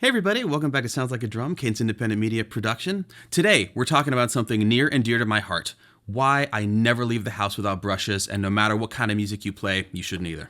Hey everybody, welcome back to Sounds Like a Drum, Kane's independent media production. Today, we're talking about something near and dear to my heart. Why I never leave the house without brushes, and no matter what kind of music you play, you shouldn't either.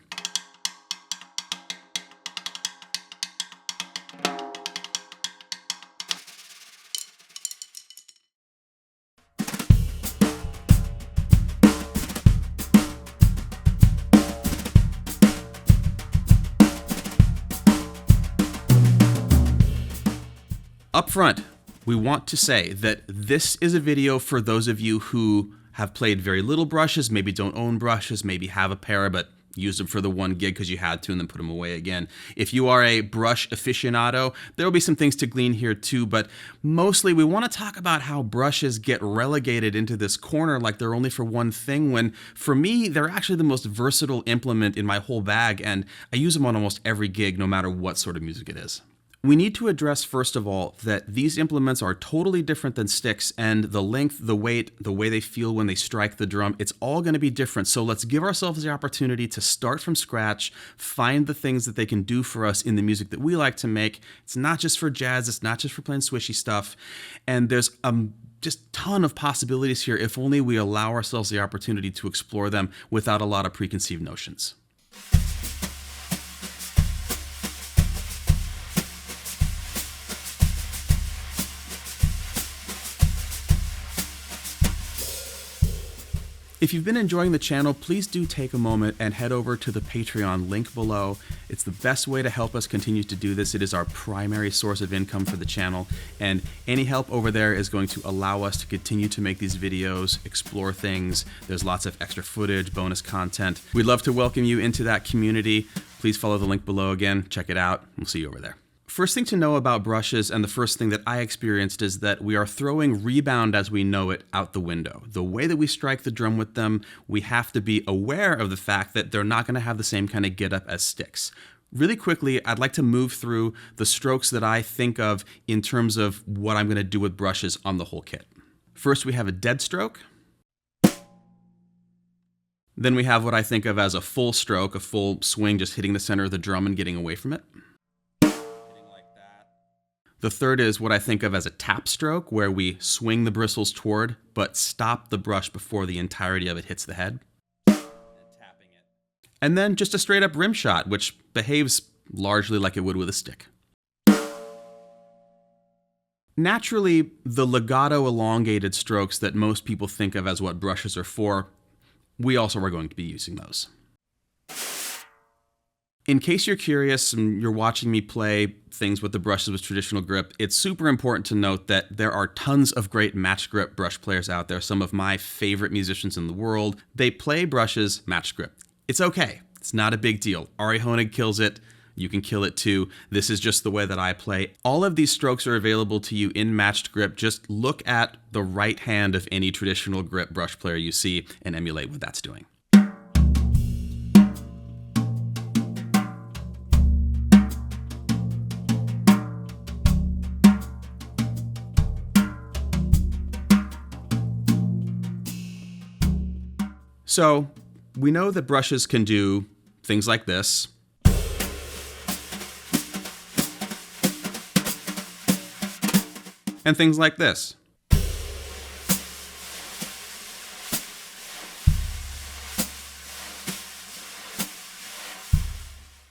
Up front, we want to say that this is a video for those of you who have played very little brushes, maybe don't own brushes, maybe have a pair but used them for the one gig because you had to and then put them away again. If you are a brush aficionado, there will be some things to glean here too, but mostly we want to talk about how brushes get relegated into this corner like they're only for one thing, when for me, they're actually the most versatile implement in my whole bag, and I use them on almost every gig, no matter what sort of music it is. We need to address, first of all, that these implements are totally different than sticks, and the length, the weight, the way they feel when they strike the drum, it's all going to be different. So let's give ourselves the opportunity to start from scratch, find the things that they can do for us in the music that we like to make. It's not just for jazz, it's not just for playing swishy stuff, and there's just a ton of possibilities here if only we allow ourselves the opportunity to explore them without a lot of preconceived notions. If you've been enjoying the channel, please do take a moment and head over to the Patreon link below. It's the best way to help us continue to do this. It is our primary source of income for the channel, and any help over there is going to allow us to continue to make these videos, explore things. There's lots of extra footage, bonus content. We'd love to welcome you into that community. Please follow the link below again, check it out. We'll see you over there. First thing to know about brushes, and the first thing that I experienced, is that we are throwing rebound as we know it out the window. The way that we strike the drum with them, we have to be aware of the fact that they're not going to have the same kind of get up as sticks. Really quickly, I'd like to move through the strokes that I think of in terms of what I'm going to do with brushes on the whole kit. First, we have a dead stroke. Then we have what I think of as a full stroke, a full swing, just hitting the center of the drum and getting away from it. The third is what I think of as a tap stroke, where we swing the bristles toward, but stop the brush before the entirety of it hits the head. And then just a straight up rim shot, which behaves largely like it would with a stick. Naturally, the legato elongated strokes that most people think of as what brushes are for, we also are going to be using those. In case you're curious and you're watching me play things with the brushes with traditional grip, it's super important to note that there are tons of great match grip brush players out there. Some of my favorite musicians in the world, they play brushes match grip. It's okay. It's not a big deal. Ari Honig kills it. You can kill it too. This is just the way that I play. All of these strokes are available to you in matched grip. Just look at the right hand of any traditional grip brush player you see and emulate what that's doing. So we know that brushes can do things like this. And things like this.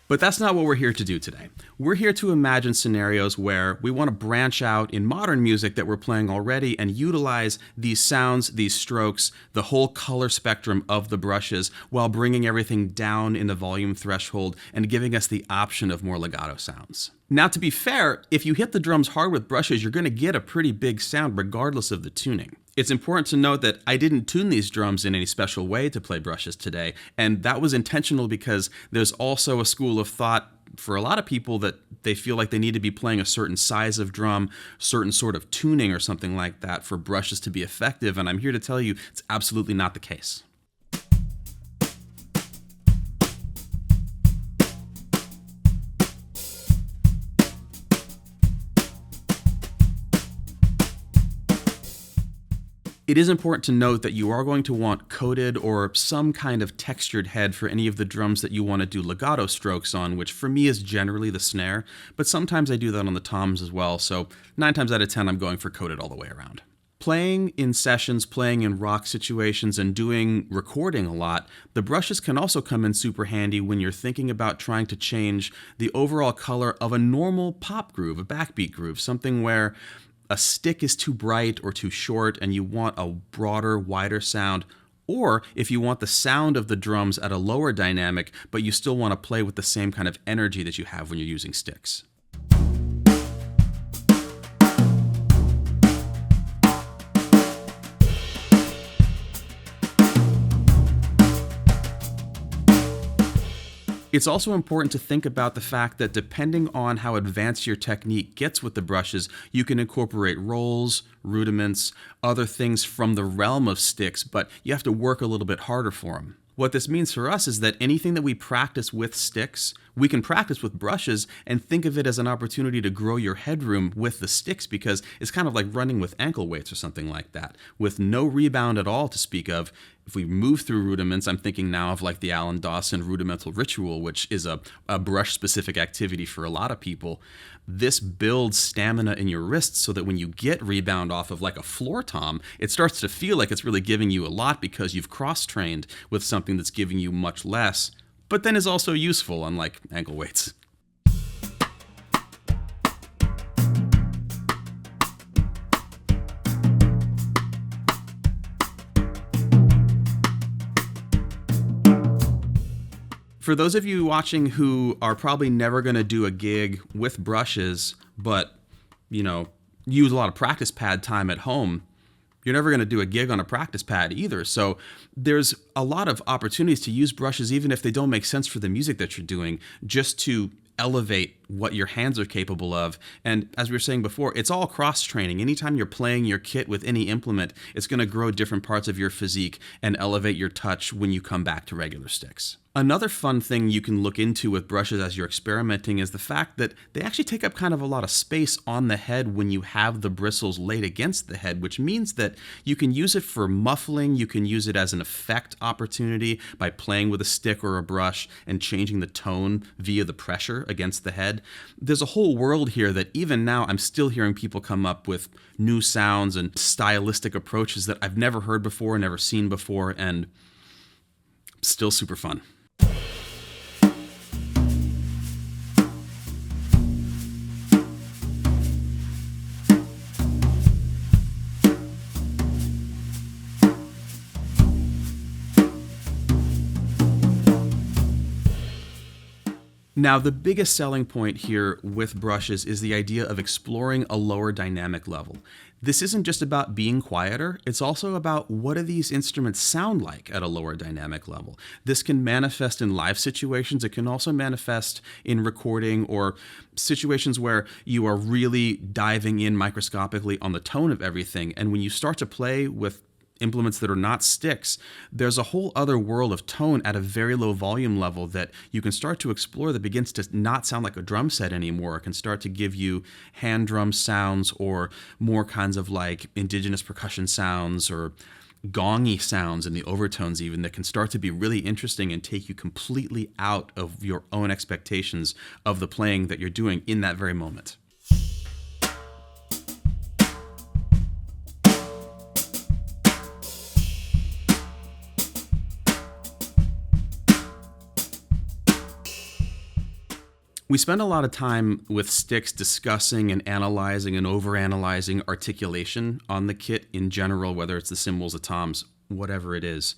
But that's not what we're here to do today. We're here to imagine scenarios where we want to branch out in modern music that we're playing already and utilize these sounds, these strokes, the whole color spectrum of the brushes while bringing everything down in the volume threshold and giving us the option of more legato sounds. Now, to be fair, if you hit the drums hard with brushes, you're going to get a pretty big sound regardless of the tuning. It's important to note that I didn't tune these drums in any special way to play brushes today, and that was intentional because there's also a school of thought for a lot of people that they feel like they need to be playing a certain size of drum, certain sort of tuning or something like that for brushes to be effective, and I'm here to tell you it's absolutely not the case. It is important to note that you are going to want coated or some kind of textured head for any of the drums that you want to do legato strokes on, which for me is generally the snare, but sometimes I do that on the toms as well, so 9 times out of 10 I'm going for coated all the way around. Playing in sessions, playing in rock situations, and doing recording a lot, the brushes can also come in super handy when you're thinking about trying to change the overall color of a normal pop groove, a backbeat groove, something where a stick is too bright or too short and you want a broader, wider sound, or if you want the sound of the drums at a lower dynamic, but you still want to play with the same kind of energy that you have when you're using sticks. It's also important to think about the fact that depending on how advanced your technique gets with the brushes, you can incorporate rolls, rudiments, other things from the realm of sticks, but you have to work a little bit harder for them. What this means for us is that anything that we practice with sticks, we can practice with brushes and think of it as an opportunity to grow your headroom with the sticks, because it's kind of like running with ankle weights or something like that. With no rebound at all to speak of, if we move through rudiments, I'm thinking now of like the Alan Dawson rudimental ritual, which is a brush-specific activity for a lot of people. This builds stamina in your wrists so that when you get rebound off of like a floor tom, it starts to feel like it's really giving you a lot because you've cross-trained with something that's giving you much less, but then is also useful, unlike ankle weights. For those of you watching who are probably never going to do a gig with brushes, but, use a lot of practice pad time at home, you're never going to do a gig on a practice pad either. So there's a lot of opportunities to use brushes, even if they don't make sense for the music that you're doing, just to elevate what your hands are capable of. And as we were saying before, it's all cross-training. Anytime you're playing your kit with any implement, it's going to grow different parts of your physique and elevate your touch when you come back to regular sticks. Another fun thing you can look into with brushes as you're experimenting is the fact that they actually take up kind of a lot of space on the head when you have the bristles laid against the head, which means that you can use it for muffling, you can use it as an effect opportunity by playing with a stick or a brush and changing the tone via the pressure against the head. There's a whole world here that even now I'm still hearing people come up with new sounds and stylistic approaches that I've never heard before, never seen before, and still super fun. Now, the biggest selling point here with brushes is the idea of exploring a lower dynamic level. This isn't just about being quieter, it's also about what do these instruments sound like at a lower dynamic level. This can manifest in live situations, it can also manifest in recording or situations where you are really diving in microscopically on the tone of everything. And when you start to play with implements that are not sticks, there's a whole other world of tone at a very low volume level that you can start to explore that begins to not sound like a drum set anymore. It can start to give you hand drum sounds or more kinds of like indigenous percussion sounds or gongy sounds in the overtones even that can start to be really interesting and take you completely out of your own expectations of the playing that you're doing in that very moment. We spend a lot of time with sticks discussing and analyzing and overanalyzing articulation on the kit in general, whether it's the cymbals, the toms, whatever it is.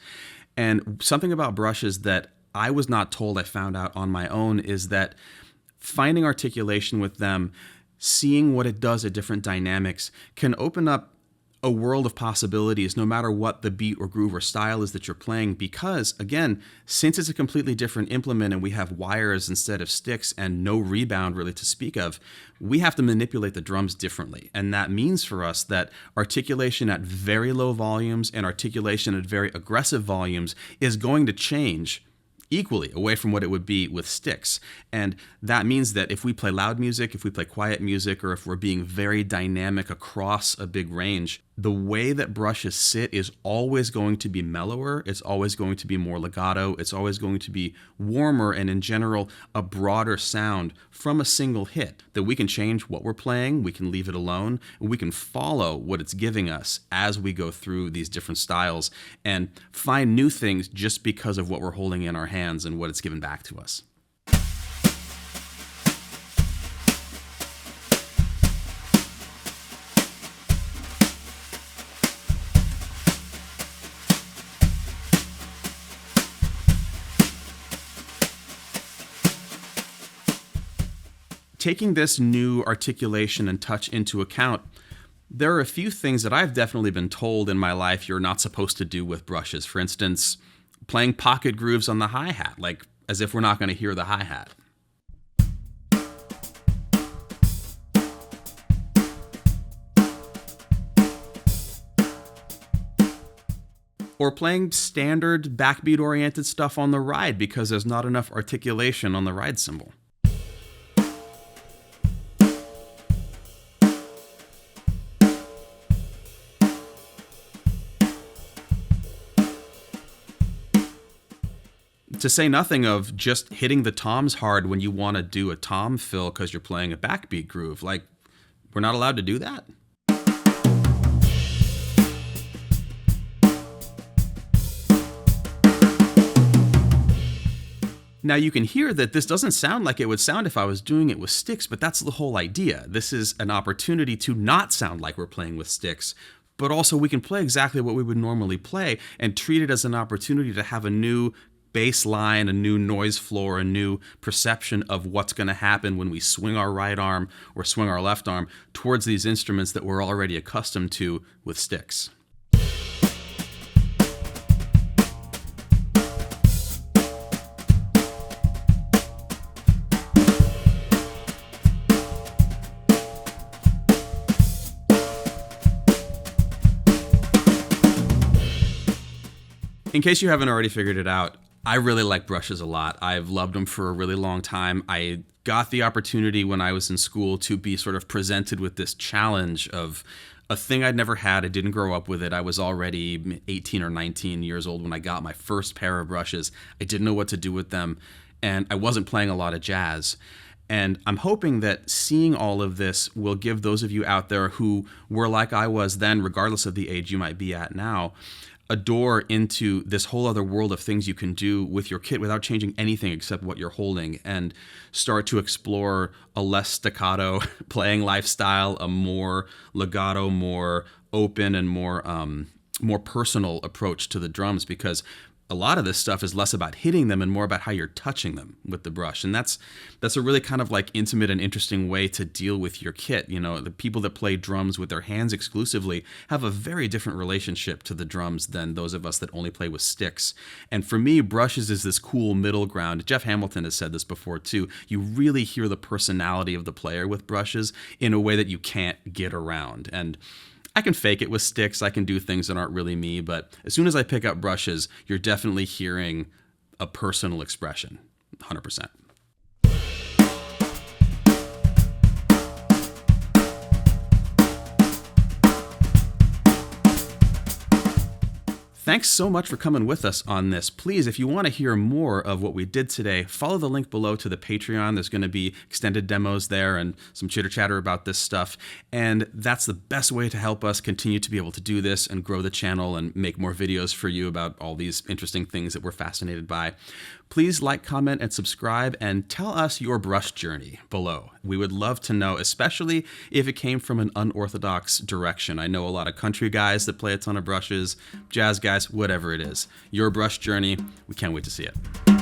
And something about brushes that I was not told, I found out on my own, is that finding articulation with them, seeing what it does at different dynamics, can open up a world of possibilities no matter what the beat or groove or style is that you're playing, because again, since it's a completely different implement and we have wires instead of sticks and no rebound really to speak of, we have to manipulate the drums differently. And that means for us that articulation at very low volumes and articulation at very aggressive volumes is going to change equally away from what it would be with sticks. And that means that if we play loud music, if we play quiet music, or if we're being very dynamic across a big range, the way that brushes sit is always going to be mellower. It's always going to be more legato. It's always going to be warmer and, in general, a broader sound from a single hit. That we can change what we're playing, we can leave it alone, and we can follow what it's giving us as we go through these different styles and find new things just because of what we're holding in our hands and what it's given back to us. Taking this new articulation and touch into account, there are a few things that I've definitely been told in my life you're not supposed to do with brushes. For instance, playing pocket grooves on the hi-hat, like as if we're not going to hear the hi-hat. Or playing standard backbeat-oriented stuff on the ride because there's not enough articulation on the ride cymbal. To say nothing of just hitting the toms hard when you want to do a tom fill because you're playing a backbeat groove. Like, we're not allowed to do that? Now you can hear that this doesn't sound like it would sound if I was doing it with sticks, but that's the whole idea. This is an opportunity to not sound like we're playing with sticks, but also we can play exactly what we would normally play and treat it as an opportunity to have a new bass line, a new noise floor, a new perception of what's going to happen when we swing our right arm or swing our left arm towards these instruments that we're already accustomed to with sticks. In case you haven't already figured it out, I really like brushes a lot. I've loved them for a really long time. I got the opportunity when I was in school to be sort of presented with this challenge of a thing I'd never had. I didn't grow up with it. I was already 18 or 19 years old when I got my first pair of brushes. I didn't know what to do with them, and I wasn't playing a lot of jazz. And I'm hoping that seeing all of this will give those of you out there who were like I was then, regardless of the age you might be at now, a door into this whole other world of things you can do with your kit without changing anything except what you're holding, and start to explore a less staccato playing lifestyle, a more legato, more open, and more personal approach to the drums, because a lot of this stuff is less about hitting them and more about how you're touching them with the brush. And that's a really kind of like intimate and interesting way to deal with your kit. You know, the people that play drums with their hands exclusively have a very different relationship to the drums than those of us that only play with sticks. And for me, brushes is this cool middle ground. Jeff Hamilton has said this before too. You really hear the personality of the player with brushes in a way that you can't get around. And I can fake it with sticks, I can do things that aren't really me, but as soon as I pick up brushes, you're definitely hearing a personal expression, 100%. Thanks so much for coming with us on this. Please, if you want to hear more of what we did today, follow the link below to the Patreon. There's going to be extended demos there and some chitter-chatter about this stuff. And that's the best way to help us continue to be able to do this and grow the channel and make more videos for you about all these interesting things that we're fascinated by. Please like, comment, and subscribe, and tell us your brush journey below. We would love to know, especially if it came from an unorthodox direction. I know a lot of country guys that play a ton of brushes, jazz guys, whatever it is. Your brush journey, we can't wait to see it.